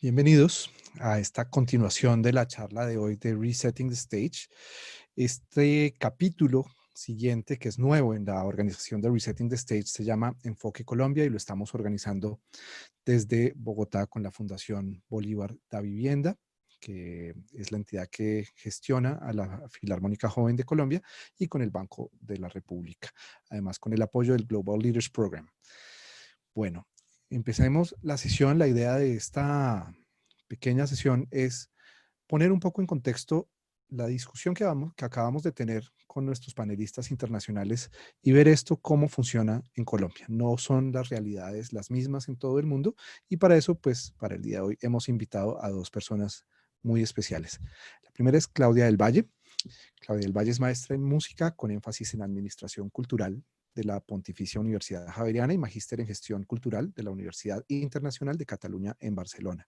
Bienvenidos a esta continuación de la charla de hoy de Resetting the Stage. Este capítulo siguiente, que es nuevo en la organización de Resetting the Stage, se llama Enfoque Colombia y lo estamos organizando desde Bogotá con la Fundación Bolívar da Vivienda, que es la entidad que gestiona a la Filarmónica Joven de Colombia, y con el Banco de la República, además con el apoyo del Global Leaders Program. Bueno, empecemos la sesión. La idea de esta pequeña sesión es poner un poco en contexto la discusión que acabamos de tener con nuestros panelistas internacionales y ver esto cómo funciona en Colombia. No son las realidades las mismas en todo el mundo, y para eso, pues, para el día de hoy hemos invitado a dos personas muy especiales. La primera es Claudia del Valle. Claudia del Valle es maestra en música con énfasis en administración cultural de la Pontificia Universidad Javeriana y magíster en gestión cultural de la Universidad Internacional de Cataluña en Barcelona.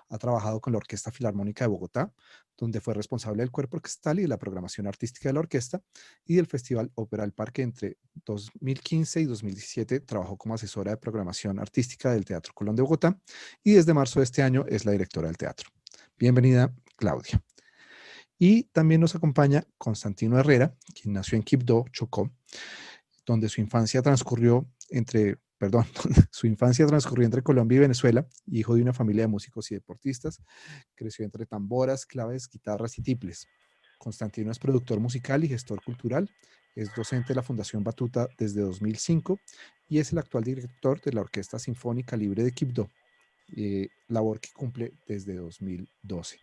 Ha trabajado con la Orquesta Filarmónica de Bogotá, donde fue responsable del cuerpo orquestal y de la programación artística de la orquesta, y del Festival Ópera del Parque. Entre 2015 y 2017 trabajó como asesora de programación artística del Teatro Colón de Bogotá, y desde marzo de este año es la directora del teatro. Bienvenida, Claudia. Y también nos acompaña Constantino Herrera, quien nació en Quibdó, Chocó, donde su infancia transcurrió entre Colombia y Venezuela. Hijo de una familia de músicos y deportistas, creció entre tamboras, claves, guitarras y tiples. Constantino es productor musical y gestor cultural, es docente de la Fundación Batuta desde 2005 y es el actual director de la Orquesta Sinfónica Libre de Quibdó, labor que cumple desde 2012.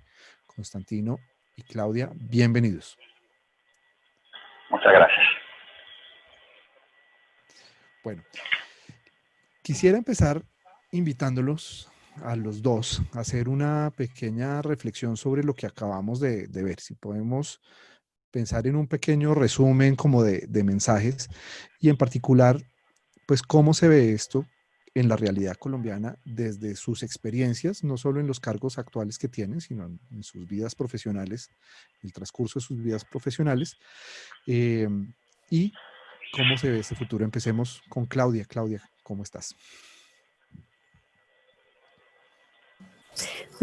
Constantino y Claudia, bienvenidos. Muchas gracias. Bueno, quisiera empezar invitándolos a los dos a hacer una pequeña reflexión sobre lo que acabamos de ver. Si podemos pensar en un pequeño resumen como de mensajes, y en particular, pues cómo se ve esto en la realidad colombiana desde sus experiencias, no solo en los cargos actuales que tienen, sino en sus vidas profesionales, el transcurso de sus vidas profesionales, eh, y cómo se ve ese futuro. Empecemos con Claudia. Claudia, ¿cómo estás?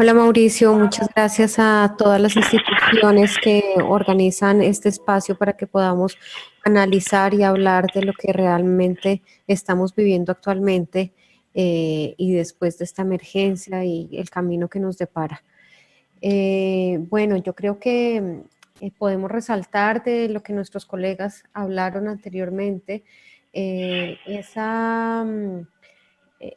Hola Mauricio, muchas gracias a todas las instituciones que organizan este espacio para que podamos analizar y hablar de lo que realmente estamos viviendo actualmente y después de esta emergencia y el camino que nos depara. Bueno, yo creo que podemos resaltar de lo que nuestros colegas hablaron anteriormente, esa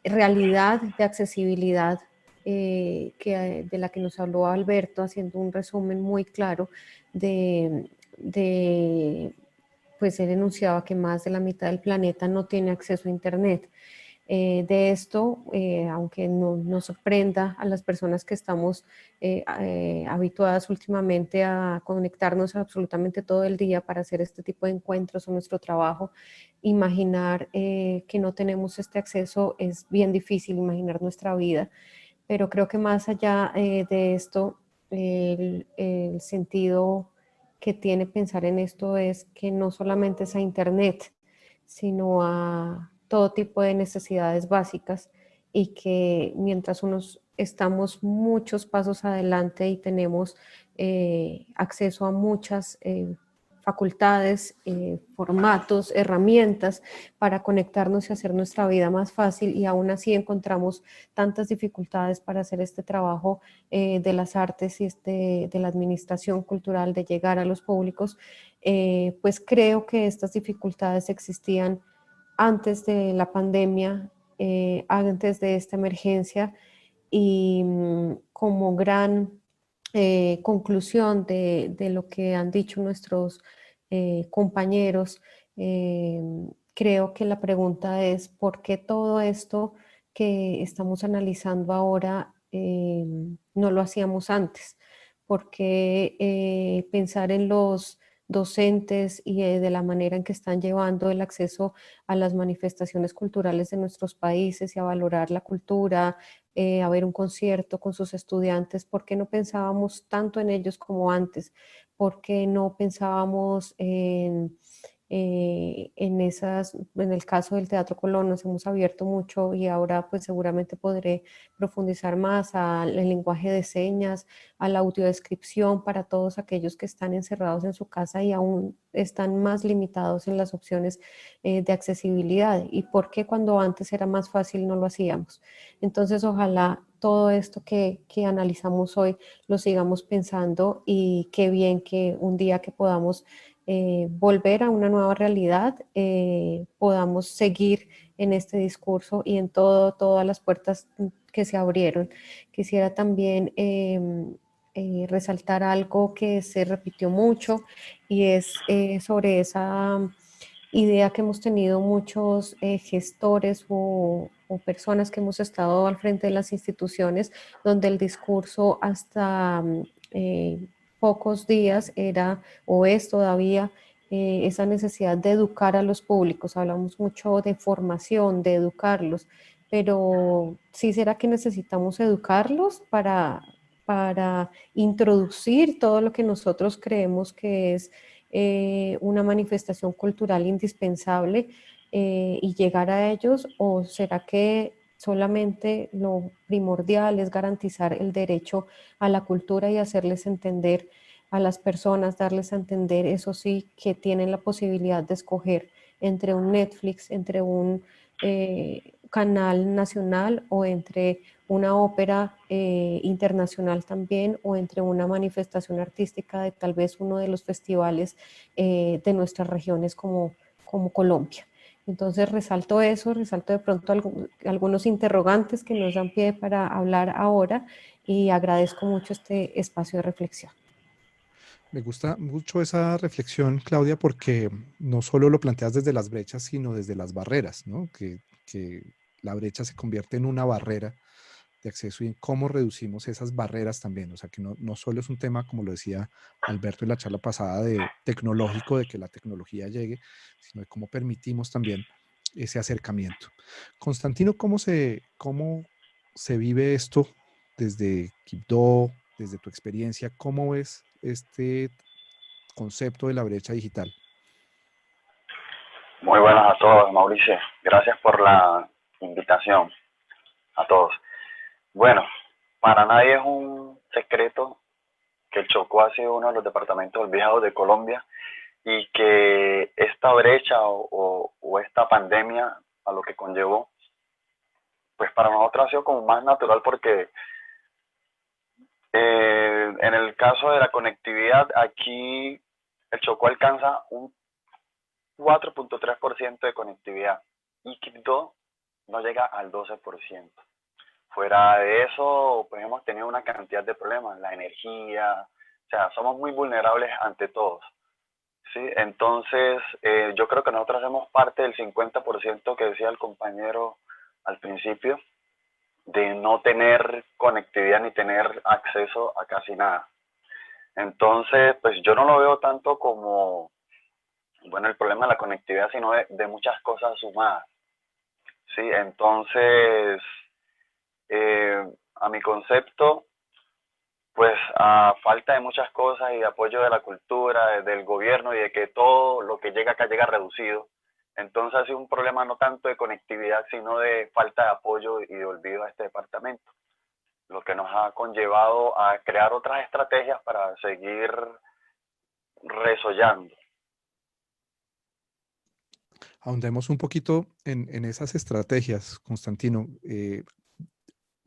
realidad de accesibilidad de la que nos habló Alberto, haciendo un resumen muy claro pues él enunciaba que más de la mitad del planeta no tiene acceso a Internet. De esto, aunque no sorprenda a las personas que estamos habituadas últimamente a conectarnos absolutamente todo el día para hacer este tipo de encuentros o nuestro trabajo, imaginar que no tenemos este acceso es bien difícil, imaginar nuestra vida, pero creo que más allá de esto, el sentido que tiene pensar en esto es que no solamente es a Internet, sino a todo tipo de necesidades básicas, y que mientras unos estamos muchos pasos adelante y tenemos acceso a muchas facultades, formatos, herramientas para conectarnos y hacer nuestra vida más fácil, y aún así encontramos tantas dificultades para hacer este trabajo de las artes y de la administración cultural, de llegar a los públicos, pues creo que estas dificultades existían antes de la pandemia, antes de esta emergencia, y como gran conclusión de lo que han dicho nuestros compañeros, creo que la pregunta es ¿por qué todo esto que estamos analizando ahora no lo hacíamos antes? ¿Por qué pensar en los docentes y de la manera en que están llevando el acceso a las manifestaciones culturales de nuestros países y a valorar la cultura, a ver un concierto con sus estudiantes? ¿Por qué no pensábamos tanto en ellos como antes? ¿Por qué no pensábamos En el caso del Teatro Colón nos hemos abierto mucho y ahora pues seguramente podré profundizar más al lenguaje de señas, a la audiodescripción para todos aquellos que están encerrados en su casa y aún están más limitados en las opciones de accesibilidad. ¿Y por qué cuando antes era más fácil no lo hacíamos? Entonces ojalá todo esto que analizamos hoy lo sigamos pensando y qué bien que un día que podamos volver a una nueva realidad, podamos seguir en este discurso y en todas las puertas que se abrieron. Quisiera también resaltar algo que se repitió mucho y es sobre esa idea que hemos tenido muchos gestores o personas que hemos estado al frente de las instituciones, donde el discurso hasta pocos días era o es todavía esa necesidad de educar a los públicos. Hablamos mucho de formación, de educarlos, pero ¿sí será que necesitamos educarlos para introducir todo lo que nosotros creemos que es una manifestación cultural indispensable y llegar a ellos? ¿O será que solamente lo primordial es garantizar el derecho a la cultura y hacerles entender a las personas, darles a entender, eso sí, que tienen la posibilidad de escoger entre un Netflix, entre un canal nacional o entre una ópera internacional también o entre una manifestación artística de tal vez uno de los festivales de nuestras regiones como Colombia? Entonces resalto eso, resalto de pronto algunos interrogantes que nos dan pie para hablar ahora y agradezco mucho este espacio de reflexión. Me gusta mucho esa reflexión, Claudia, porque no solo lo planteas desde las brechas, sino desde las barreras, ¿no? Que la brecha se convierte en una barrera de acceso y en cómo reducimos esas barreras también. O sea, que no solo es un tema, como lo decía Alberto en la charla pasada, de tecnológico, de que la tecnología llegue, sino de cómo permitimos también ese acercamiento. Constantino, cómo se vive esto desde Quibdó, desde tu experiencia? ¿Cómo ves este concepto de la brecha digital? Muy buenas a todos, Mauricio. Gracias por la invitación a todos. Bueno, para nadie es un secreto que el Chocó ha sido uno de los departamentos olvidados de Colombia y que esta brecha o esta pandemia a lo que conllevó, pues para nosotros ha sido como más natural porque en el caso de la conectividad, aquí el Chocó alcanza un 4.3% de conectividad y Quibdó no llega al 12%. Fuera de eso, pues hemos tenido una cantidad de problemas, la energía, o sea, somos muy vulnerables ante todos, ¿sí? Entonces, yo creo que nosotros hacemos parte del 50% que decía el compañero al principio, de no tener conectividad ni tener acceso a casi nada. Entonces, pues yo no lo veo tanto como, bueno, el problema de la conectividad, sino de muchas cosas sumadas, ¿sí? Entonces, a mi concepto, pues a falta de muchas cosas y de apoyo de la cultura, del gobierno y de que todo lo que llega acá llega reducido. Entonces ha sido un problema no tanto de conectividad, sino de falta de apoyo y de olvido a este departamento, lo que nos ha conllevado a crear otras estrategias para seguir resollando. Ahondemos un poquito en esas estrategias, Constantino.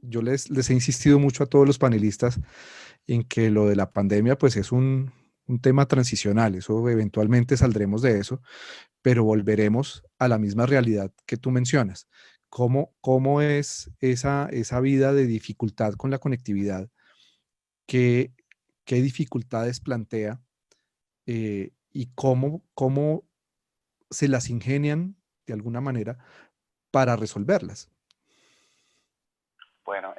Yo les he insistido mucho a todos los panelistas en que lo de la pandemia pues es un tema transicional, eso eventualmente saldremos de eso, pero volveremos a la misma realidad que tú mencionas. ¿Cómo es esa vida de dificultad con la conectividad? ¿Qué, qué dificultades plantea y cómo se las ingenian de alguna manera para resolverlas? Bueno,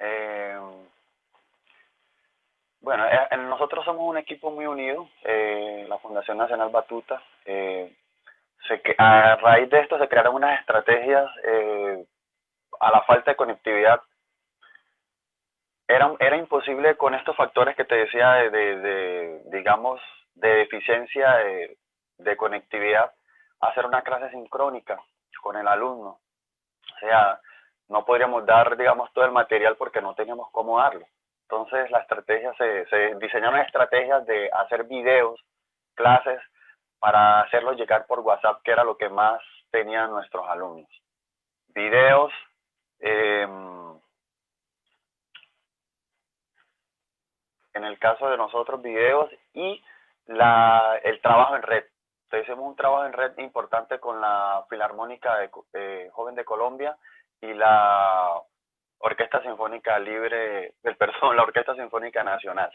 nosotros somos un equipo muy unido, la Fundación Nacional Batuta. A raíz de esto se crearon unas estrategias a la falta de conectividad. Era imposible con estos factores que te decía digamos, de deficiencia de conectividad, hacer una clase sincrónica con el alumno. O sea, no podríamos dar, digamos, todo el material porque no teníamos cómo darlo. Entonces, la estrategia se diseñaron estrategias de hacer videos, clases, para hacerlos llegar por WhatsApp, que era lo que más tenían nuestros alumnos. Videos, en el caso de nosotros, videos y el trabajo en red. Entonces, hicimos un trabajo en red importante con la Filarmónica Joven de Colombia y la Orquesta Sinfónica Libre, la Orquesta Sinfónica Nacional.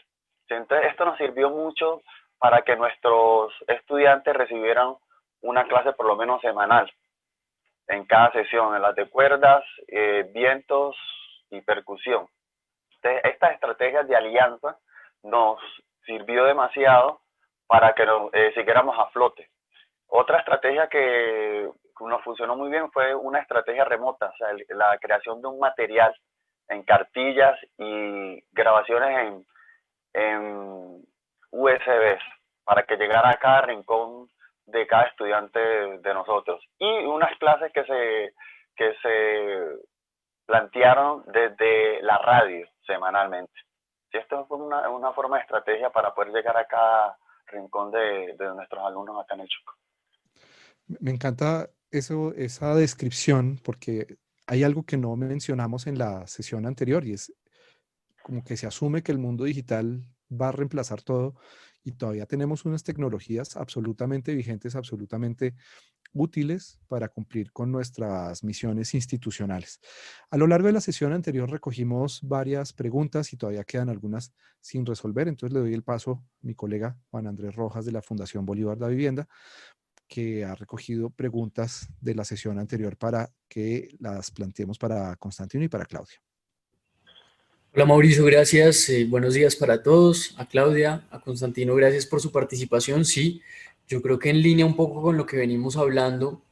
Entonces, esto nos sirvió mucho para que nuestros estudiantes recibieran una clase por lo menos semanal en cada sesión, en las de cuerdas, vientos y percusión. Entonces, estas estrategias de alianza nos sirvió demasiado para que siguiéramos a flote. Otra estrategia que nos funcionó muy bien fue una estrategia remota, o sea, la creación de un material en cartillas y grabaciones en USBs para que llegara a cada rincón de cada estudiante de nosotros. Y unas clases que se plantearon desde la radio semanalmente. Y esto fue una forma de estrategia para poder llegar a cada rincón de nuestros alumnos acá en el Chocó. Me encanta esa descripción, porque hay algo que no mencionamos en la sesión anterior y es como que se asume que el mundo digital va a reemplazar todo y todavía tenemos unas tecnologías absolutamente vigentes, absolutamente útiles para cumplir con nuestras misiones institucionales. A lo largo de la sesión anterior recogimos varias preguntas y todavía quedan algunas sin resolver, entonces le doy el paso a mi colega Juan Andrés Rojas de la Fundación Bolívar de la Vivienda, que ha recogido preguntas de la sesión anterior para que las planteemos para Constantino y para Claudia. Hola Mauricio, gracias. Buenos días para todos. A Claudia, a Constantino, gracias por su participación. Sí, yo creo que en línea un poco con lo que venimos hablando,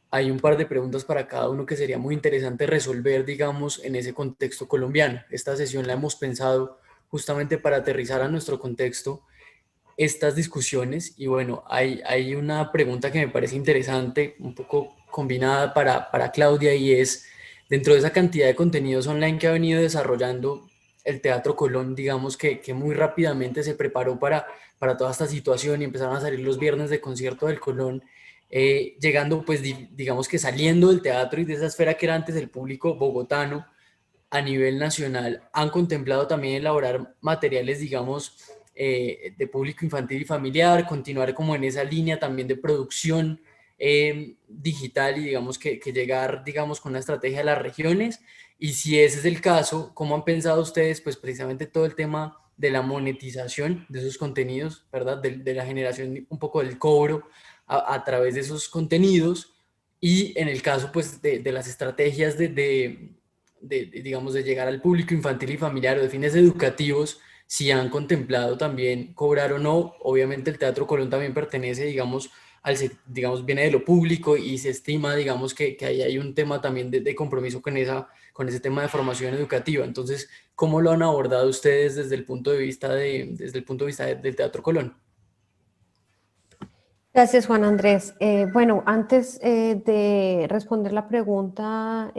hay un par de preguntas para cada uno que sería muy interesante resolver, digamos, en ese contexto colombiano. Esta sesión la hemos pensado justamente para aterrizar a nuestro contexto estas discusiones y bueno, hay una pregunta que me parece interesante, un poco combinada para Claudia y es, dentro de esa cantidad de contenidos online que ha venido desarrollando el Teatro Colón, digamos que muy rápidamente se preparó para toda esta situación y empezaron a salir los viernes de concierto del Colón, llegando pues digamos que saliendo del teatro y de esa esfera que era antes el público bogotano a nivel nacional, han contemplado también elaborar materiales, digamos, de público infantil y familiar, continuar como en esa línea también de producción digital y digamos que llegar, digamos, con una estrategia a las regiones. Y si ese es el caso, ¿cómo han pensado ustedes, pues precisamente todo el tema de la monetización de esos contenidos, ¿verdad? De la generación un poco del cobro a través de esos contenidos y en el caso, pues, de las estrategias digamos, de llegar al público infantil y familiar o de fines educativos, si han contemplado también cobrar o no. Obviamente el Teatro Colón también pertenece, digamos, digamos, viene de lo público y se estima, digamos, que ahí hay un tema también de compromiso con ese tema de formación educativa. Entonces, ¿cómo lo han abordado ustedes desde el punto de vista del Teatro Colón? Gracias, Juan Andrés. Bueno, antes de responder la pregunta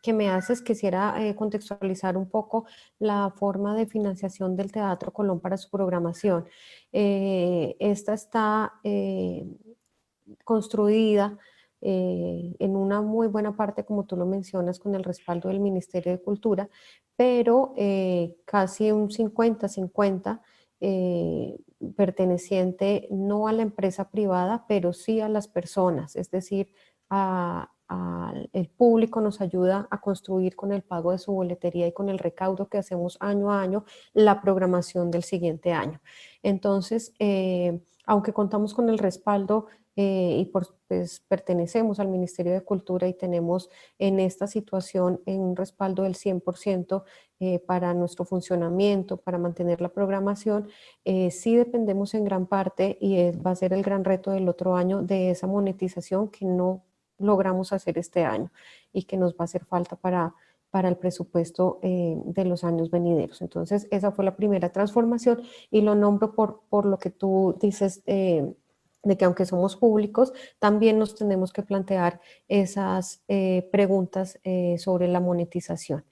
que me haces, quisiera contextualizar un poco la forma de financiación del Teatro Colón para su programación. Esta está construida en una muy buena parte, como tú lo mencionas, con el respaldo del Ministerio de Cultura, pero casi un 50-50 perteneciente no a la empresa privada, pero sí a las personas, es decir, el público nos ayuda a construir con el pago de su boletería y con el recaudo que hacemos año a año la programación del siguiente año. Entonces, aunque contamos con el respaldo pues, pertenecemos al Ministerio de Cultura y tenemos en esta situación un respaldo del 100% para nuestro funcionamiento, para mantener la programación, sí dependemos en gran parte y va a ser el gran reto del otro año de esa monetización que no logramos hacer este año y que nos va a hacer falta para el presupuesto de los años venideros. Entonces, esa fue la primera transformación y lo nombro por lo que tú dices de que aunque somos públicos, también nos tenemos que plantear esas preguntas sobre la monetización.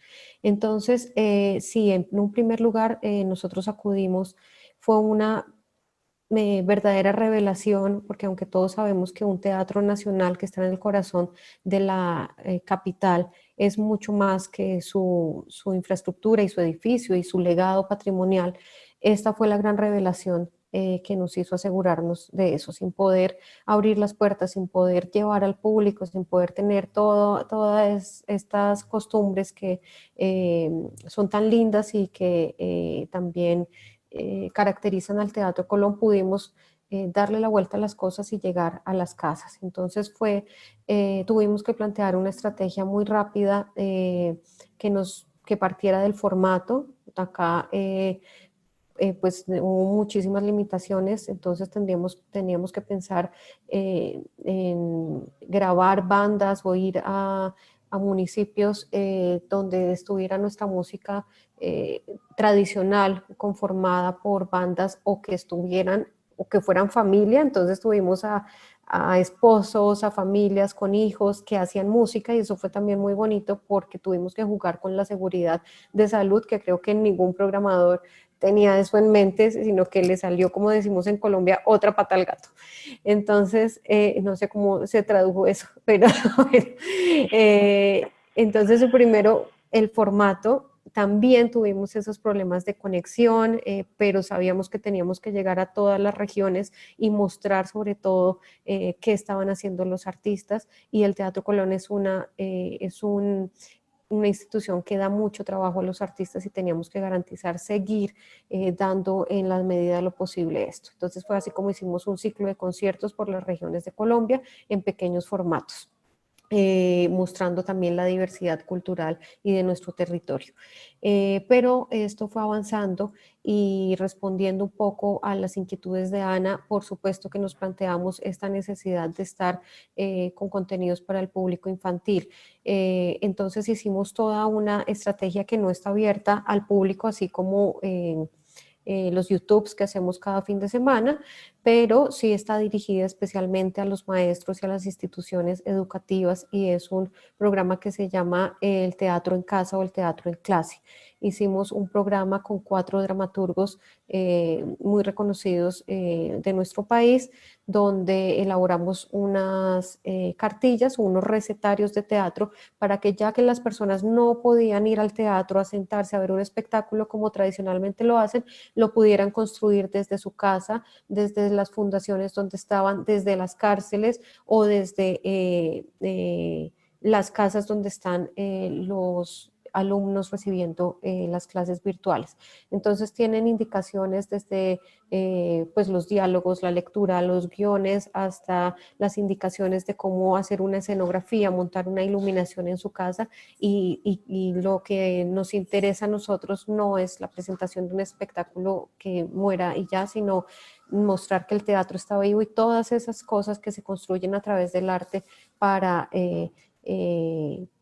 Entonces, sí, en un primer lugar, nosotros acudimos, fue una verdadera revelación, porque aunque todos sabemos que un teatro nacional que está en el corazón de la capital es mucho más que su infraestructura y su edificio y su legado patrimonial, esta fue la gran revelación que nos hizo asegurarnos de eso, sin poder abrir las puertas, sin poder llevar al público, sin poder tener todas estas costumbres que son tan lindas y que también caracterizan al Teatro Colón, pudimos darle la vuelta a las cosas y llegar a las casas. Entonces tuvimos que plantear una estrategia muy rápida que partiera del formato. Acá pues hubo muchísimas limitaciones, entonces teníamos que pensar en grabar bandas o ir a municipios donde estuviera nuestra música tradicional conformada por bandas o que estuvieran o que fueran familia, entonces tuvimos a esposos, a familias con hijos que hacían música y eso fue también muy bonito porque tuvimos que jugar con la seguridad de salud que creo que ningún programador tenía eso en mente, sino que le salió, como decimos en Colombia, otra pata al gato. Entonces, no sé cómo se tradujo eso, pero bueno, entonces primero el formato, también tuvimos esos problemas de conexión, pero sabíamos que teníamos que llegar a todas las regiones y mostrar sobre todo qué estaban haciendo los artistas y el Teatro Colón es una institución que da mucho trabajo a los artistas y teníamos que garantizar seguir dando en la medida de lo posible esto. Entonces fue así como hicimos un ciclo de conciertos por las regiones de Colombia en pequeños formatos. Mostrando también la diversidad cultural y de nuestro territorio. Pero esto fue avanzando y respondiendo un poco a las inquietudes de Ana, por supuesto que nos planteamos esta necesidad de estar con contenidos para el público infantil. Entonces hicimos toda una estrategia que no está abierta al público, así como los YouTubes que hacemos cada fin de semana, pero sí está dirigida especialmente a los maestros y a las instituciones educativas y es un programa que se llama el Teatro en Casa o el Teatro en Clase. Hicimos un programa con 4 dramaturgos muy reconocidos de nuestro país, donde elaboramos unas cartillas o unos recetarios de teatro para que ya que las personas no podían ir al teatro a sentarse a ver un espectáculo como tradicionalmente lo hacen, lo pudieran construir desde su casa, desde las fundaciones donde estaban, desde las cárceles o desde las casas donde están los alumnos recibiendo las clases virtuales. Entonces tienen indicaciones desde pues los diálogos, la lectura, los guiones, hasta las indicaciones de cómo hacer una escenografía, montar una iluminación en su casa y lo que nos interesa a nosotros no es la presentación de un espectáculo que muera y ya, sino mostrar que el teatro está vivo y todas esas cosas que se construyen a través del arte para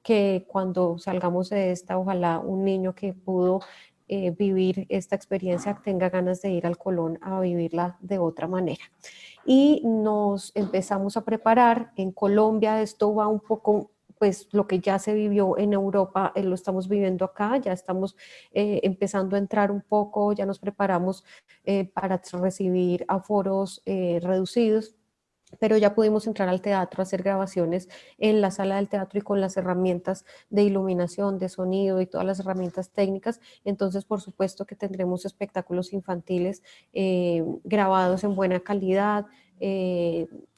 que cuando salgamos de esta, ojalá un niño que pudo vivir esta experiencia tenga ganas de ir al Colón a vivirla de otra manera. Y nos empezamos a preparar. En Colombia esto va un poco, pues lo que ya se vivió en Europa, lo estamos viviendo acá, ya estamos empezando a entrar un poco, ya nos preparamos para recibir aforos reducidos, pero ya pudimos entrar al teatro, a hacer grabaciones en la sala del teatro y con las herramientas de iluminación, de sonido y todas las herramientas técnicas. Entonces, por supuesto que tendremos espectáculos infantiles grabados en buena calidad,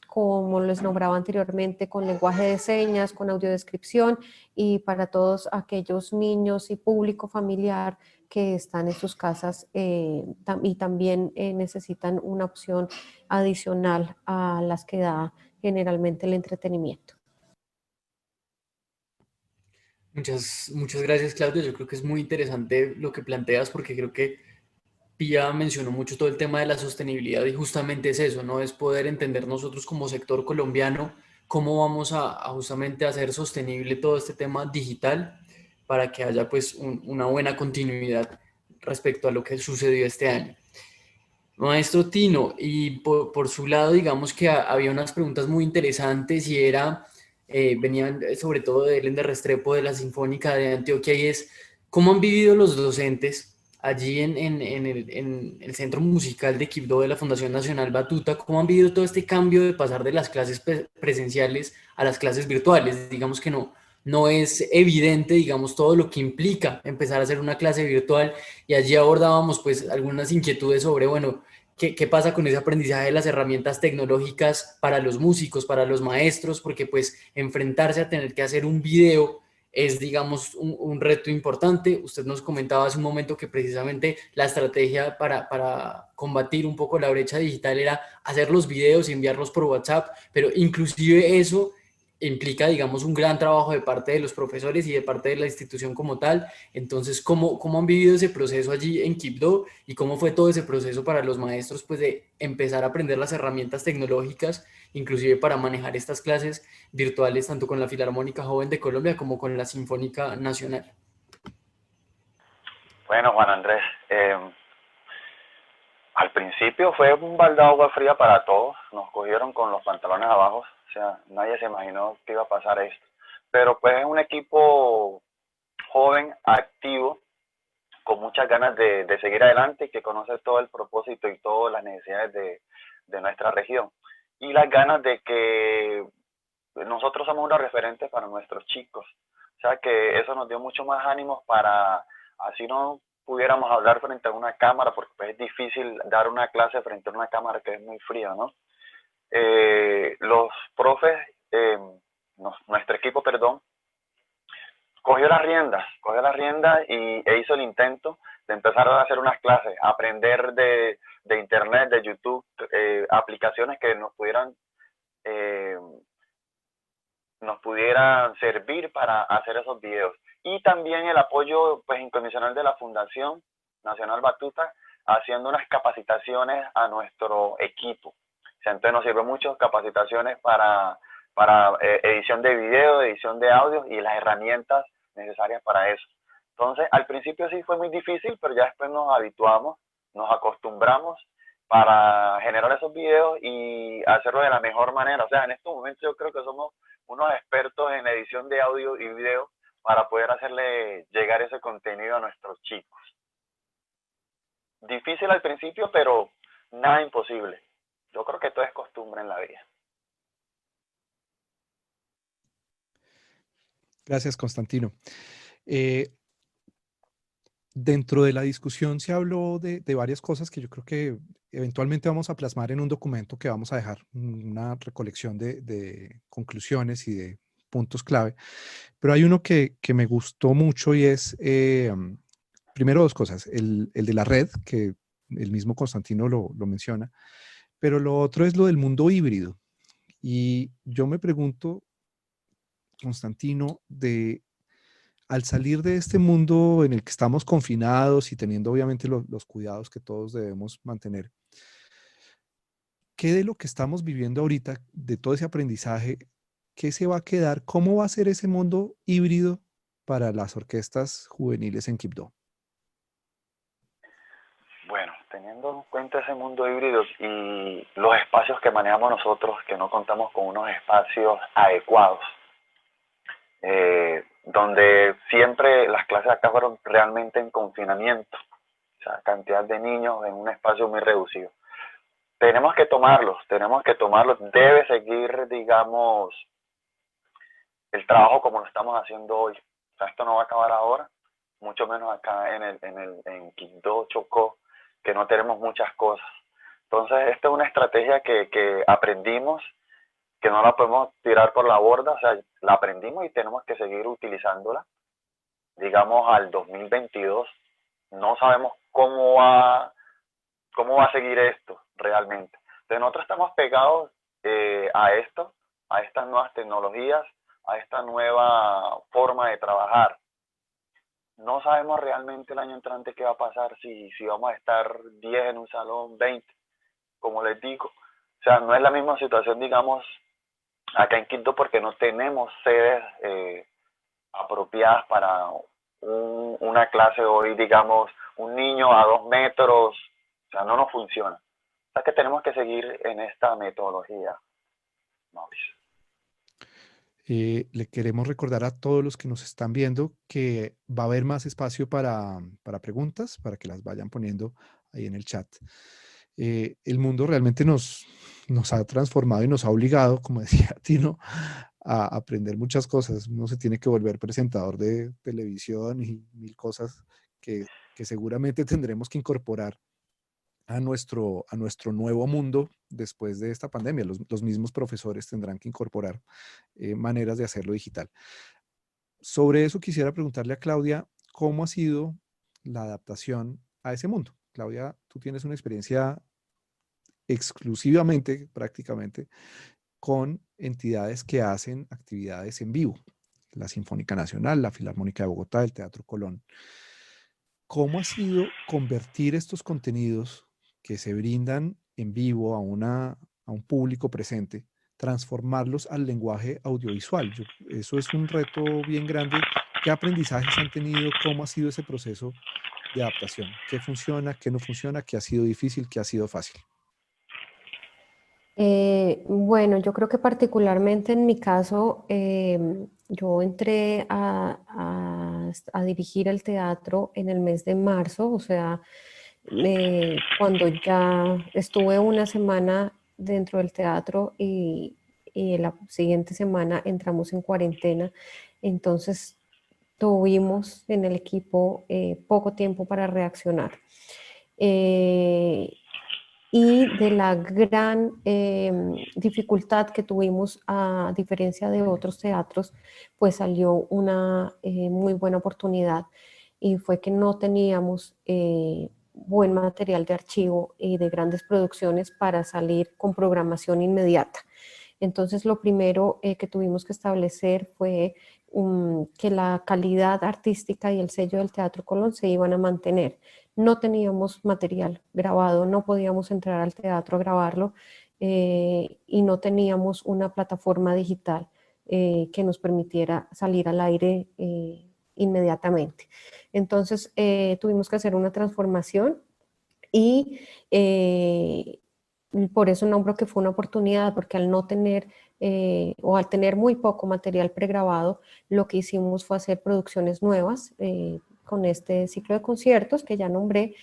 como les nombraba anteriormente, con lenguaje de señas, con audiodescripción y para todos aquellos niños y público familiar que están en sus casas y también necesitan una opción adicional a las que da generalmente el entretenimiento. Muchas gracias, Claudia. Yo creo que es muy interesante lo que planteas porque creo que Pía mencionó mucho todo el tema de la sostenibilidad y justamente es eso, ¿no? Es poder entender nosotros como sector colombiano cómo vamos a justamente hacer sostenible todo este tema digital para que haya pues una buena continuidad respecto a lo que sucedió este año. Maestro Tino, y por su lado, digamos que había unas preguntas muy interesantes y venían sobre todo de Ellen de Restrepo de la Sinfónica de Antioquia y es, ¿cómo han vivido los docentes allí en el Centro Musical de Quibdó de la Fundación Nacional Batuta? ¿Cómo han vivido todo este cambio de pasar de las clases presenciales a las clases virtuales? Digamos que no es evidente, digamos, todo lo que implica empezar a hacer una clase virtual y allí abordábamos pues algunas inquietudes sobre, bueno, ¿qué pasa con ese aprendizaje de las herramientas tecnológicas para los músicos, para los maestros? Porque pues enfrentarse a tener que hacer un video es, digamos, un reto importante. Usted nos comentaba hace un momento que precisamente la estrategia para combatir un poco la brecha digital era hacer los videos y enviarlos por WhatsApp, pero inclusive eso implica, digamos, un gran trabajo de parte de los profesores y de parte de la institución como tal. Entonces, ¿cómo han vivido ese proceso allí en Quibdó y cómo fue todo ese proceso para los maestros, pues de empezar a aprender las herramientas tecnológicas, inclusive para manejar estas clases virtuales, tanto con la Filarmónica Joven de Colombia como con la Sinfónica Nacional? Bueno, Juan Andrés, al principio fue un balde de agua fría para todos, nos cogieron con los pantalones abajo, o sea, nadie se imaginó que iba a pasar esto. Pero pues es un equipo joven, activo, con muchas ganas de seguir adelante y que conoce todo el propósito y todas las necesidades de nuestra región. Y las ganas de que nosotros somos unos referentes para nuestros chicos. O sea que eso nos dio mucho más ánimos para, así no pudiéramos hablar frente a una cámara, porque pues, es difícil dar una clase frente a una cámara que es muy fría, ¿no? Los profes, nuestro equipo, perdón, cogió las riendas e hizo el intento de empezar a hacer unas clases, aprender de internet, de YouTube, aplicaciones que eh, nos pudieran servir para hacer esos videos. Y también el apoyo pues, incondicional de la Fundación Nacional Batuta, haciendo unas capacitaciones a nuestro equipo. O sea, entonces nos sirve mucho capacitaciones para edición de video, edición de audio y las herramientas necesarias para eso. Entonces, al principio sí fue muy difícil, pero ya después nos habituamos, nos acostumbramos para generar esos videos y hacerlo de la mejor manera. O sea, en estos momentos yo creo que somos unos expertos en edición de audio y video para poder hacerle llegar ese contenido a nuestros chicos. Difícil al principio, pero nada imposible. Yo creo que todo es costumbre en la vida. Gracias, Constantino. Eh, Dentro de la discusión se habló de varias cosas que yo creo que eventualmente vamos a plasmar en un documento que vamos a dejar, una recolección de conclusiones y de puntos clave. Pero hay uno que me gustó mucho y es, primero dos cosas, el de la red, que el mismo Constantino lo menciona, pero lo otro es lo del mundo híbrido. Y yo me pregunto, Constantino, al salir de este mundo en el que estamos confinados y teniendo obviamente los cuidados que todos debemos mantener, ¿qué de lo que estamos viviendo ahorita, de todo ese aprendizaje, qué se va a quedar? ¿Cómo va a ser ese mundo híbrido para las orquestas juveniles en Quibdó? Bueno, teniendo en cuenta ese mundo híbrido y los espacios que manejamos nosotros, que no contamos con unos espacios adecuados, donde siempre las clases acá fueron realmente en confinamiento, o sea, cantidad de niños en un espacio muy reducido. Tenemos que tomarlos, debe seguir, digamos, el trabajo como lo estamos haciendo hoy. O sea, esto no va a acabar ahora, mucho menos acá en Quibdó, Chocó, que no tenemos muchas cosas. Entonces, esta es una estrategia que aprendimos, que no la podemos tirar por la borda, o sea, la aprendimos y tenemos que seguir utilizándola, digamos, al 2022. No sabemos cómo va a seguir esto realmente. Entonces, nosotros estamos pegados a esto, a estas nuevas tecnologías, a esta nueva forma de trabajar. No sabemos realmente el año entrante qué va a pasar, si vamos a estar 10 en un salón, 20, como les digo. O sea, no es la misma situación, digamos, acá en Quito porque no tenemos sedes apropiadas para una clase hoy, digamos, un niño a 2 metros, o sea, no nos funciona. O sea que tenemos que seguir en esta metodología, Mauricio. Le queremos recordar a todos los que nos están viendo que va a haber más espacio para preguntas, para que las vayan poniendo ahí en el chat. El mundo realmente nos ha transformado y nos ha obligado, como decía Tino, a aprender muchas cosas. Uno se tiene que volver presentador de televisión y mil cosas que seguramente tendremos que incorporar a nuestro nuevo mundo después de esta pandemia. Los mismos profesores tendrán que incorporar maneras de hacerlo digital. Sobre eso quisiera preguntarle a Claudia, ¿cómo ha sido la adaptación a ese mundo? Claudia, tú tienes una experiencia exclusivamente, prácticamente, con entidades que hacen actividades en vivo. La Sinfónica Nacional, la Filarmónica de Bogotá, el Teatro Colón. ¿Cómo ha sido convertir estos contenidos que se brindan en vivo a un público presente, transformarlos al lenguaje audiovisual? Eso es un reto bien grande. ¿Qué aprendizajes han tenido? ¿Cómo ha sido ese proceso de adaptación? ¿Qué funciona? ¿Qué no funciona? ¿Qué ha sido difícil? ¿Qué ha sido fácil? Bueno, yo creo que particularmente en mi caso, yo entré a dirigir el teatro en el mes de marzo, o sea, cuando ya estuve una semana dentro del teatro y la siguiente semana entramos en cuarentena, entonces tuvimos en el equipo poco tiempo para reaccionar. Y de la gran dificultad que tuvimos, a diferencia de otros teatros, pues salió una muy buena oportunidad y fue que no teníamos buen material de archivo y de grandes producciones para salir con programación inmediata. Entonces, lo primero que tuvimos que establecer fue que la calidad artística y el sello del Teatro Colón se iban a mantener. No teníamos material grabado, no podíamos entrar al teatro a grabarlo y no teníamos una plataforma digital que nos permitiera salir al aire inmediatamente. Entonces, tuvimos que hacer una transformación y por eso nombro que fue una oportunidad, porque al no tener o al tener muy poco material pregrabado, lo que hicimos fue hacer producciones nuevas con este ciclo de conciertos que ya nombré,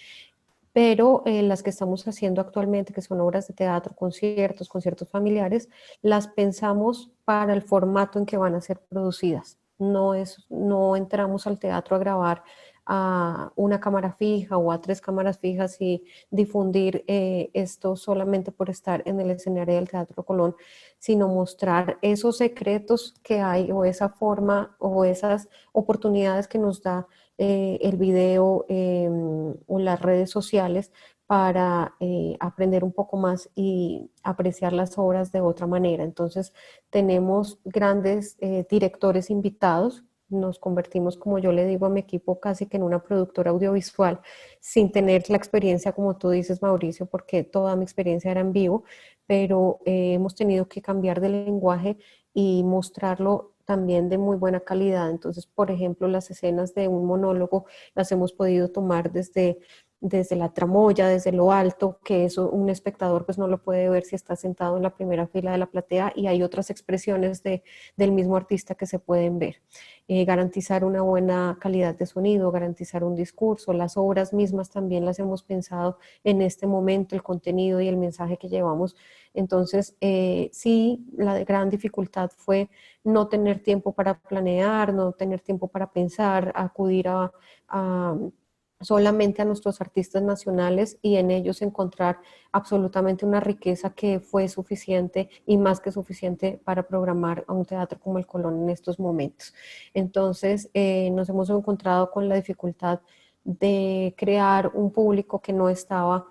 pero las que estamos haciendo actualmente, que son obras de teatro, conciertos, conciertos familiares, las pensamos para el formato en que van a ser producidas. No entramos al teatro a grabar a una cámara fija o a 3 cámaras fijas y difundir esto solamente por estar en el escenario del Teatro Colón, sino mostrar esos secretos que hay o esa forma o esas oportunidades que nos da el video o las redes sociales para aprender un poco más y apreciar las obras de otra manera. Entonces, tenemos grandes directores invitados. Nos convertimos, como yo le digo a mi equipo, casi que en una productora audiovisual, sin tener la experiencia, como tú dices, Mauricio, porque toda mi experiencia era en vivo, pero hemos tenido que cambiar de lenguaje y mostrarlo también de muy buena calidad. Entonces, por ejemplo, las escenas de un monólogo las hemos podido tomar desde la tramoya, desde lo alto, que eso un espectador pues no lo puede ver si está sentado en la primera fila de la platea, y hay otras expresiones del mismo artista que se pueden ver. Garantizar una buena calidad de sonido, garantizar un discurso, las obras mismas también las hemos pensado en este momento, el contenido y el mensaje que llevamos. Entonces, sí, la gran dificultad fue no tener tiempo para planear, no tener tiempo para pensar, acudir a solamente a nuestros artistas nacionales y en ellos encontrar absolutamente una riqueza que fue suficiente y más que suficiente para programar a un teatro como el Colón en estos momentos. Entonces, nos hemos encontrado con la dificultad de crear un público que no estaba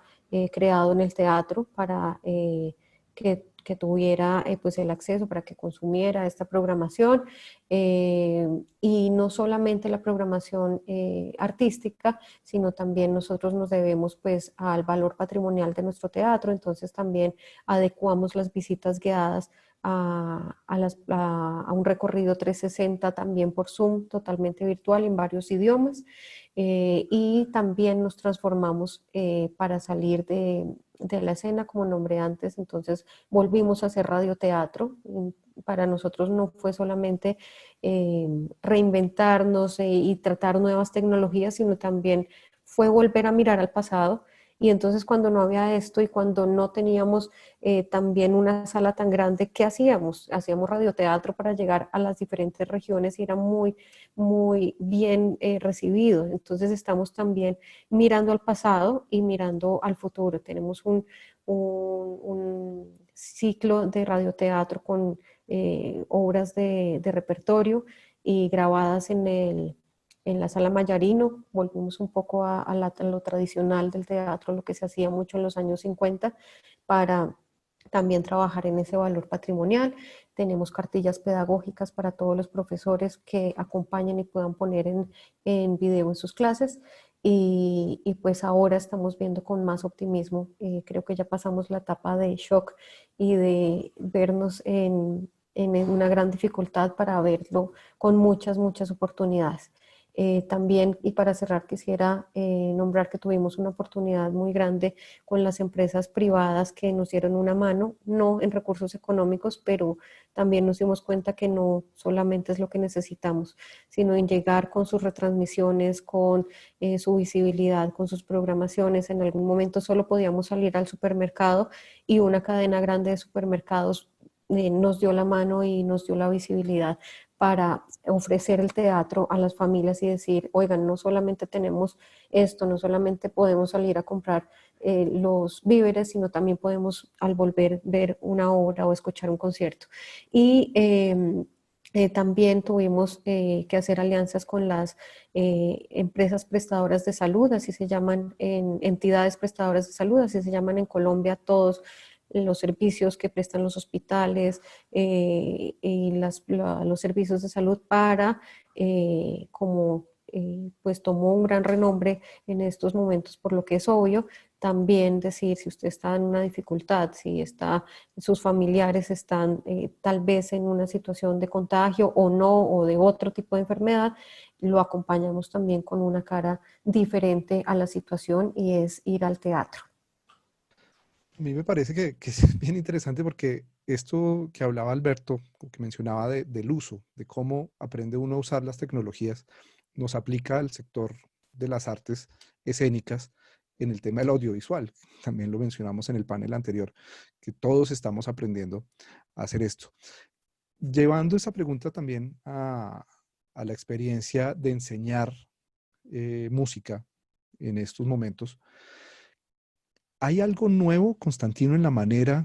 creado en el teatro para que tuviera pues el acceso para que consumiera esta programación y no solamente la programación artística, sino también nosotros nos debemos pues al valor patrimonial de nuestro teatro, entonces también adecuamos las visitas guiadas a un recorrido 360 también por Zoom, totalmente virtual en varios idiomas. Y también nos transformamos para salir de la escena, como nombré antes. Entonces volvimos a hacer radioteatro. Para nosotros no fue solamente reinventarnos y tratar nuevas tecnologías, sino también fue volver a mirar al pasado. Y entonces cuando no había esto y cuando no teníamos también una sala tan grande, ¿qué hacíamos? Hacíamos radioteatro para llegar a las diferentes regiones y era muy, muy bien recibido. Entonces estamos también mirando al pasado y mirando al futuro. Tenemos un ciclo de radioteatro con obras de repertorio y grabadas en la sala Mayarino. Volvimos un poco a lo tradicional del teatro, lo que se hacía mucho en los años 50, para también trabajar en ese valor patrimonial. Tenemos cartillas pedagógicas para todos los profesores que acompañen y puedan poner en video en sus clases. Y pues ahora estamos viendo con más optimismo. Creo que ya pasamos la etapa de shock y de vernos en una gran dificultad para verlo con muchas, muchas oportunidades. También, y para cerrar, quisiera nombrar que tuvimos una oportunidad muy grande con las empresas privadas que nos dieron una mano, no en recursos económicos, pero también nos dimos cuenta que no solamente es lo que necesitamos, sino en llegar con sus retransmisiones, con su visibilidad, con sus programaciones. En algún momento solo podíamos salir al supermercado y una cadena grande de supermercados nos dio la mano y nos dio la visibilidad para ofrecer el teatro a las familias y decir, oigan, no solamente tenemos esto, no solamente podemos salir a comprar los víveres, sino también podemos al volver ver una obra o escuchar un concierto. Y también tuvimos que hacer alianzas con las empresas prestadoras de salud, así se llaman, entidades prestadoras de salud, así se llaman en Colombia todos los servicios que prestan los hospitales y los servicios de salud para, como pues tomó un gran renombre en estos momentos, por lo que es obvio, también decir si usted está en una dificultad, si sus familiares están tal vez en una situación de contagio o no, o de otro tipo de enfermedad, lo acompañamos también con una cara diferente a la situación y es ir al teatro. A mí me parece que es bien interesante porque esto que hablaba Alberto, o que mencionaba del uso, de cómo aprende uno a usar las tecnologías, nos aplica al sector de las artes escénicas en el tema del audiovisual. También lo mencionamos en el panel anterior, que todos estamos aprendiendo a hacer esto. Llevando esa pregunta también a la experiencia de enseñar música en estos momentos, ¿hay algo nuevo, Constantino, en la manera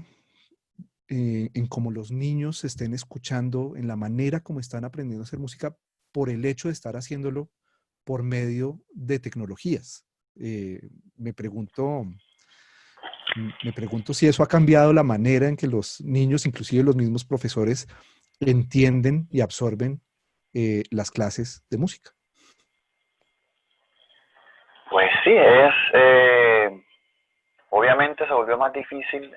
en cómo los niños se estén escuchando, en la manera como están aprendiendo a hacer música por el hecho de estar haciéndolo por medio de tecnologías? Me pregunto, me pregunto si eso ha cambiado la manera en que los niños, inclusive los mismos profesores, entienden y absorben las clases de música. Pues sí, obviamente se volvió más difícil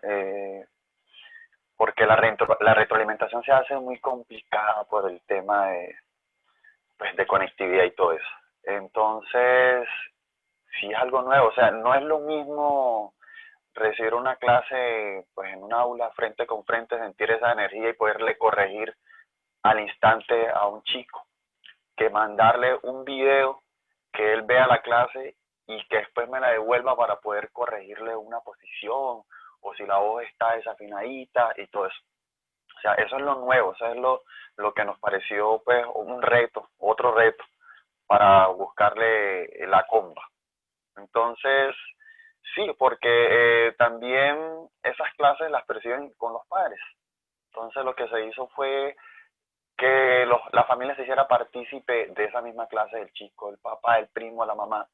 porque la retroalimentación se hace muy complicada por el tema pues, de conectividad y todo eso. Entonces, sí es algo nuevo, o sea, no es lo mismo recibir una clase pues en un aula frente con frente, sentir esa energía y poderle corregir al instante a un chico, que mandarle un video que él vea la clase y que después me la devuelva para poder corregirle una posición o si la voz está desafinadita y todo eso. O sea, eso es lo nuevo, eso es lo que nos pareció pues un reto, otro reto para buscarle la comba. Entonces, sí, porque también esas clases las perciben con los padres. Entonces lo que se hizo fue que la familia se hiciera partícipe de esa misma clase del chico, el papá, el primo, la mamá.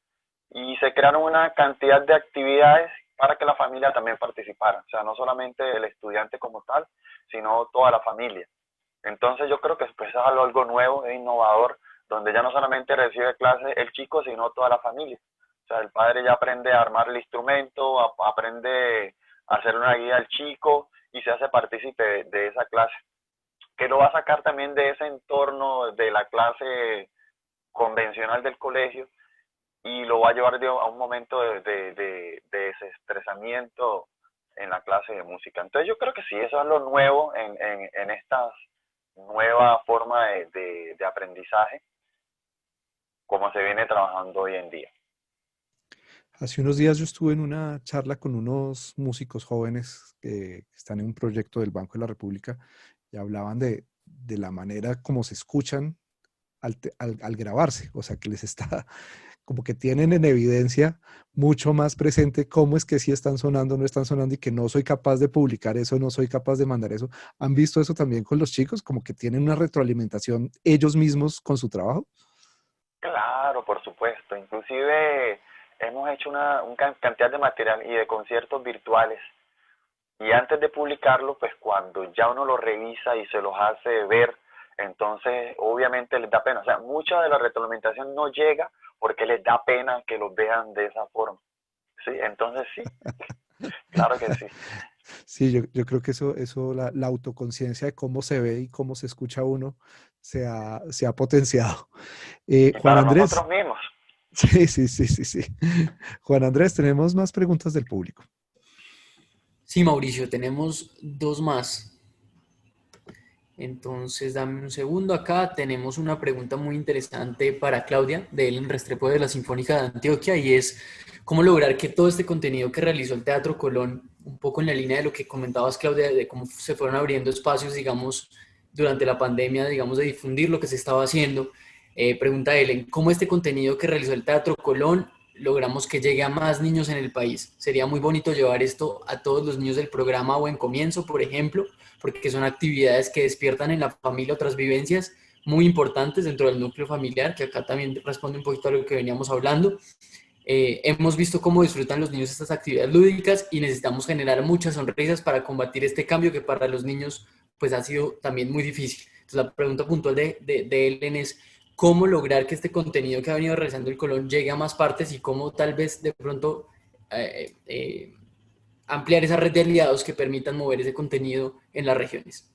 Y se crearon una cantidad de actividades para que la familia también participara. O sea, no solamente el estudiante como tal, sino toda la familia. Entonces yo creo que pues, es algo nuevo, es innovador, donde ya no solamente recibe clases el chico, sino toda la familia. O sea, el padre ya aprende a armar el instrumento, aprende a hacer una guía al chico y se hace partícipe de esa clase, que lo va a sacar también de ese entorno de la clase convencional del colegio y lo va a llevar a un momento de desestresamiento en la clase de música. Entonces yo creo que sí, eso es lo nuevo en esta nueva forma de aprendizaje, como se viene trabajando hoy en día. Hace unos días yo estuve en una charla con unos músicos jóvenes que están en un proyecto del Banco de la República y hablaban de la manera como se escuchan al grabarse, o sea, que les está, como que tienen en evidencia mucho más presente cómo es que sí están sonando, no están sonando y que no soy capaz de publicar eso, no soy capaz de mandar eso. ¿Han visto eso también con los chicos? Como que tienen una retroalimentación ellos mismos con su trabajo. Claro, por supuesto. Inclusive hemos hecho una cantidad de material y de conciertos virtuales. Y antes de publicarlo, pues cuando ya uno lo revisa y se los hace ver, entonces obviamente les da pena. O sea, mucha de la retroalimentación no llega porque les da pena que los vean de esa forma. Sí, entonces sí, claro que sí. Sí, yo creo que eso la autoconciencia de cómo se ve y cómo se escucha uno se ha potenciado. Y Juan para Andrés, nosotros mismos. sí, sí, sí, sí, sí. Juan Andrés, tenemos más preguntas del público. Sí, Mauricio, tenemos dos más. Entonces, dame un segundo. Acá tenemos una pregunta muy interesante para Claudia, de Ellen Restrepo de la Sinfónica de Antioquia, y es cómo lograr que todo este contenido que realizó el Teatro Colón, un poco en la línea de lo que comentabas, Claudia, de cómo se fueron abriendo espacios, digamos, durante la pandemia, digamos, de difundir lo que se estaba haciendo. Pregunta Ellen, ¿cómo este contenido que realizó el Teatro Colón logramos que llegue a más niños en el país? Sería muy bonito llevar esto a todos los niños del programa Buen Comienzo, por ejemplo, porque son actividades que despiertan en la familia otras vivencias muy importantes dentro del núcleo familiar, que acá también responde un poquito a lo que veníamos hablando. Hemos visto cómo disfrutan los niños estas actividades lúdicas y necesitamos generar muchas sonrisas para combatir este cambio que para los niños pues ha sido también muy difícil. Entonces la pregunta puntual de Ellen es cómo lograr que este contenido que ha venido realizando el Colón llegue a más partes y cómo tal vez de pronto ampliar esa red de aliados que permitan mover ese contenido en las regiones.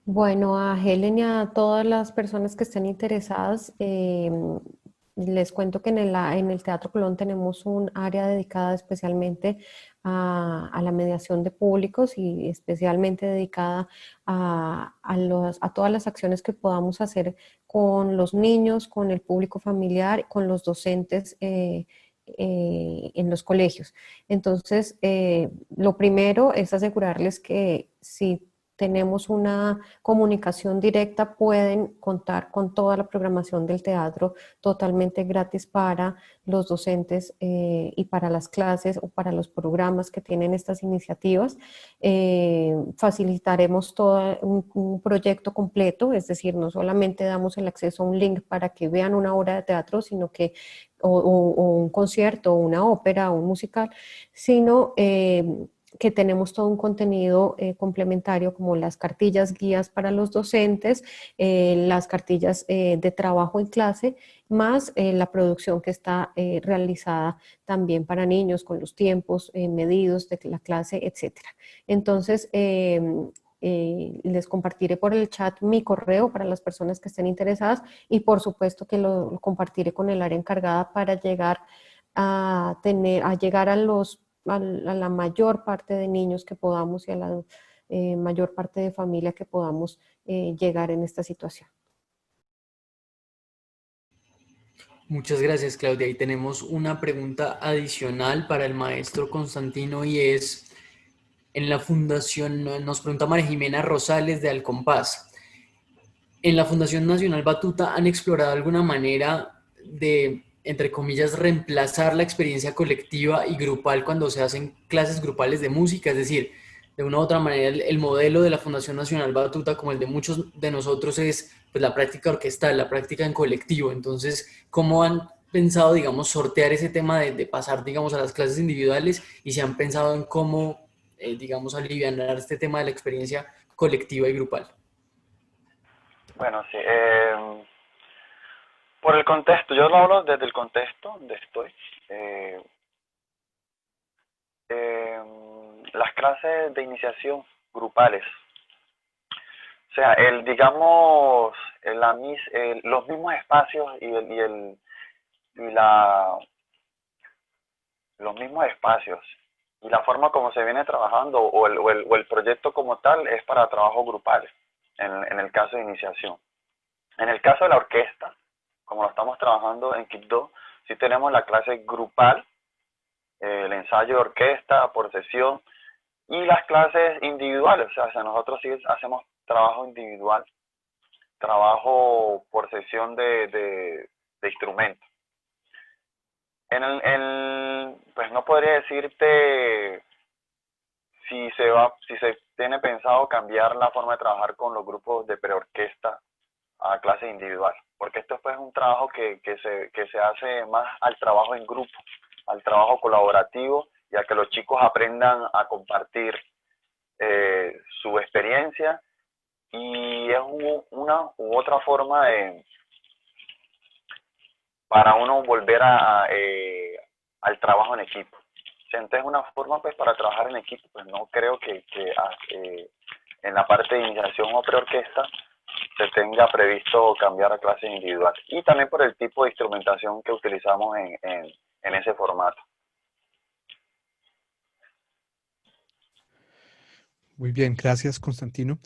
Bueno, a Helen y a todas las personas que estén interesadas, les cuento que en el Teatro Colón tenemos un área dedicada especialmente a la mediación de públicos y especialmente dedicada a todas las acciones que podamos hacer con los niños, con el público familiar, con los docentes. En los colegios. Entonces, lo primero es asegurarles que si tenemos una comunicación directa, pueden contar con toda la programación del teatro totalmente gratis para los docentes y para las clases o para los programas que tienen estas iniciativas. Facilitaremos todo un proyecto completo, es decir, no solamente damos el acceso a un link para que vean una obra de teatro, sino que o un concierto, o una ópera, o un musical, sino que tenemos todo un contenido complementario como las cartillas guías para los docentes, las cartillas de trabajo en clase, más la producción que está realizada también para niños con los tiempos medidos de la clase, etcétera. Entonces, les compartiré por el chat mi correo para las personas que estén interesadas y por supuesto que lo compartiré con el área encargada para llegar a llegar a la mayor parte de niños que podamos y a la mayor parte de familia que podamos llegar en esta situación. Muchas gracias, Claudia. Y tenemos una pregunta adicional para el maestro Constantino y es, en la fundación, nos pregunta María Jimena Rosales de Alcompás, ¿en la Fundación Nacional Batuta han explorado alguna manera de, entre comillas, reemplazar la experiencia colectiva y grupal cuando se hacen clases grupales de música? Es decir, de una u otra manera, el modelo de la Fundación Nacional Batuta, como el de muchos de nosotros, es pues, la práctica orquestal, la práctica en colectivo. Entonces, ¿cómo han pensado, digamos, sortear ese tema de pasar, digamos, a las clases individuales y si han pensado en cómo, digamos, alivianar este tema de la experiencia colectiva y grupal? Bueno, sí. Por el contexto, yo lo hablo desde el contexto donde estoy. Eh, las clases de iniciación grupales. O sea, digamos, los mismos espacios los mismos espacios y la forma como se viene trabajando o el proyecto como tal es para trabajo grupal en el caso de iniciación. En el caso de la orquesta, como lo estamos trabajando en Quibdó, sí tenemos la clase grupal, el ensayo de orquesta por sesión y las clases individuales. O sea, nosotros sí hacemos trabajo individual, trabajo por sesión de instrumentos. Pues no podría decirte si se tiene pensado cambiar la forma de trabajar con los grupos de preorquesta a clase individual, porque esto pues, es un trabajo que se hace más al trabajo en grupo, al trabajo colaborativo y a que los chicos aprendan a compartir su experiencia, y es una u otra forma para uno volver al trabajo en equipo. Entonces es una forma pues para trabajar en equipo. Pues no creo que en la parte de iniciación o preorquesta se tenga previsto cambiar a clase individual, y también por el tipo de instrumentación que utilizamos en ese formato. Muy bien, gracias Constantino.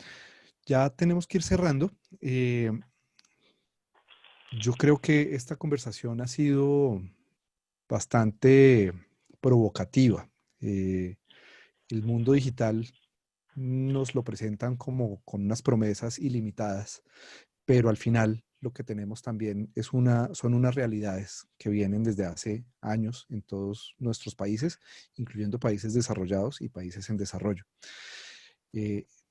Ya tenemos que ir cerrando. Yo creo que esta conversación ha sido bastante provocativa. El mundo digital nos lo presentan como con unas promesas ilimitadas, pero al final lo que tenemos también son unas realidades que vienen desde hace años en todos nuestros países, incluyendo países desarrollados y países en desarrollo.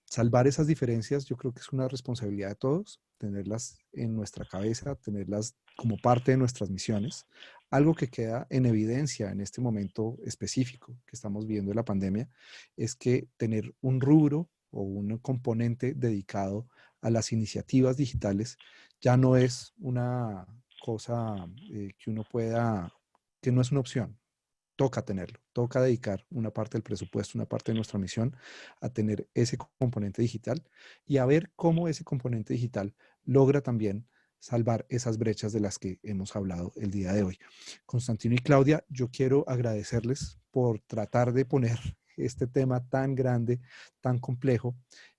Salvar esas diferencias yo creo que es una responsabilidad de todos, tenerlas en nuestra cabeza, tenerlas como parte de nuestras misiones. Algo que queda en evidencia en este momento específico que estamos viendo de la pandemia es que tener un rubro o un componente dedicado a las iniciativas digitales ya no es una cosa que uno pueda, que no es una opción. Toca tenerlo, toca dedicar una parte del presupuesto, una parte de nuestra misión a tener ese componente digital y a ver cómo ese componente digital logra también salvar esas brechas de las que hemos hablado el día de hoy. Constantino y Claudia, yo quiero agradecerles por tratar de poner este tema tan grande, tan complejo,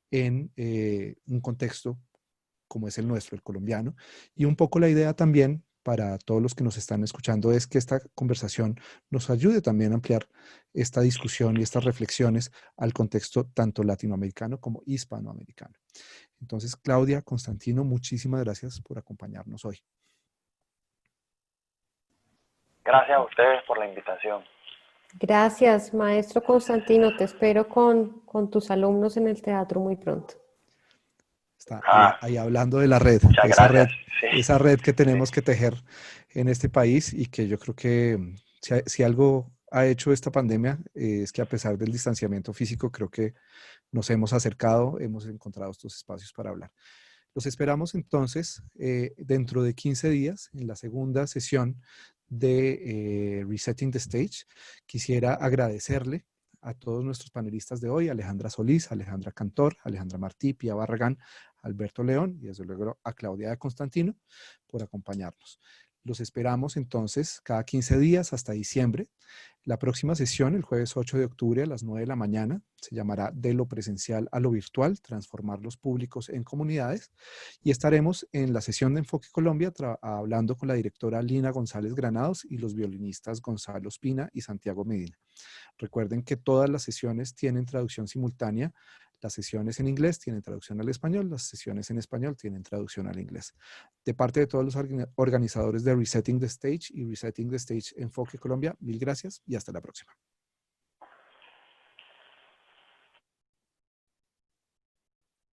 en un contexto como es el nuestro, el colombiano. Y un poco la idea también para todos los que nos están escuchando es que esta conversación nos ayude también a ampliar esta discusión y estas reflexiones al contexto tanto latinoamericano como hispanoamericano. Entonces, Claudia, Constantino, muchísimas gracias por acompañarnos hoy. Gracias a ustedes por la invitación. Gracias, maestro Constantino. Te espero con tus alumnos en el teatro muy pronto. Está ahí hablando de la red, Muchas gracias. Esa red que tenemos que tejer en este país y que yo creo que si algo ha hecho esta pandemia es que a pesar del distanciamiento físico, creo que nos hemos acercado, hemos encontrado estos espacios para hablar. Los esperamos entonces dentro de 15 días en la segunda sesión de Resetting the Stage. Quisiera agradecerle a todos nuestros panelistas de hoy, Alejandra Solís, Alejandra Cantor, Alejandra Martí, Pía Barragán, Alberto León y desde luego a Claudia de Constantino por acompañarnos. Los esperamos entonces cada 15 días hasta diciembre. La próxima sesión, el jueves 8 de octubre a las 9 de la mañana, se llamará De lo presencial a lo virtual, transformar los públicos en comunidades. Y estaremos en la sesión de Enfoque Colombia hablando con la directora Lina González Granados y los violinistas Gonzalo Espina y Santiago Medina. Recuerden que todas las sesiones tienen traducción simultánea. Las sesiones en inglés tienen traducción al español, las sesiones en español tienen traducción al inglés. De parte de todos los organizadores de Resetting the Stage y Resetting the Stage Enfoque Colombia, mil gracias y hasta la próxima.